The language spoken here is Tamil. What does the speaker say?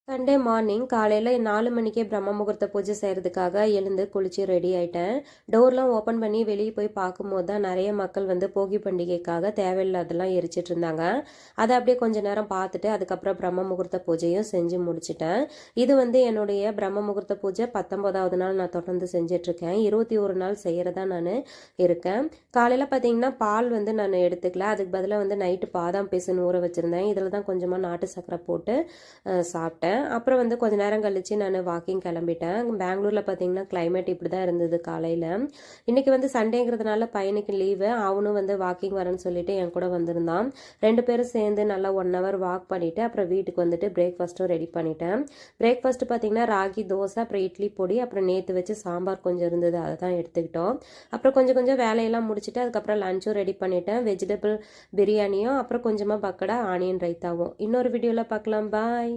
சண்டே மார்னிங் காலையில் 4 மணிக்கே பிரம்ம முகூர்த்த பூஜை செய்கிறதுக்காக எழுந்து குளிச்சு ரெடி ஆகிட்டேன். டோர்லாம் ஓப்பன் பண்ணி வெளியே போய் பார்க்கும்போது தான் நிறைய மக்கள் போகி பண்டிகைக்காக தேவையில்லாதெல்லாம் எரிச்சிட்டு இருந்தாங்க. அதை அப்படியே கொஞ்ச நேரம் பார்த்துட்டு அதுக்கப்புறம் பிரம்ம முகூர்த்த பூஜையும் செஞ்சு முடிச்சிட்டேன். இது என்னுடைய பிரம்ம முகூர்த்த பூஜை 19வது நாள் நான் தொடர்ந்து செஞ்சிட்ருக்கேன். 21 நாள் செய்கிறதா நான் இருக்கேன். காலையில் பார்த்தீங்கன்னா பால் நான் எடுத்துக்கல. அதுக்கு பதிலாக நைட்டு பாதாம் பேசுன்னு ஊற வச்சுருந்தேன். இதில் தான் கொஞ்சமாக நாட்டு சர்க்கரை போட்டு சாப்பிட்டேன். அப்புறம் கொஞ்ச நேரம் கழிச்சு நான் வாக்கிங் கிளம்பிட்டேன். பெங்களூரில் பார்த்தீங்கன்னா கிளைமேட் இப்படி தான் இருந்தது காலையில். இன்றைக்கி சண்டேங்கிறதுனால பையனுக்கு லீவு. அவனும் வாக்கிங் வரேன்னு சொல்லிட்டு என் கூட வந்திருந்தான். 2 பேரும் சேர்ந்து நல்லா 1 ஹவர் வாக் பண்ணிவிட்டு அப்புறம் வீட்டுக்கு பிரேக்ஃபாஸ்ட்டும் ரெடி பண்ணிட்டேன். பிரேக்ஃபாஸ்ட்டு பார்த்தீங்கன்னா ராகி தோசை, அப்புறம் இட்லி பொடி, அப்புறம் நேற்று வச்சு சாம்பார் கொஞ்சம் இருந்தது, அதை தான் எடுத்துக்கிட்டோம். அப்புறம் கொஞ்சம் வேலையெல்லாம் முடிச்சுட்டு அதுக்கப்புறம் லஞ்சும் ரெடி பண்ணிட்டேன். வெஜிடபிள் பிரியாணியும் அப்புறம் கொஞ்சமாக பக்கடா ஆனியன் ரைத்தாவும். இன்னொரு வீடியோவில் பார்க்கலாம். பாய்.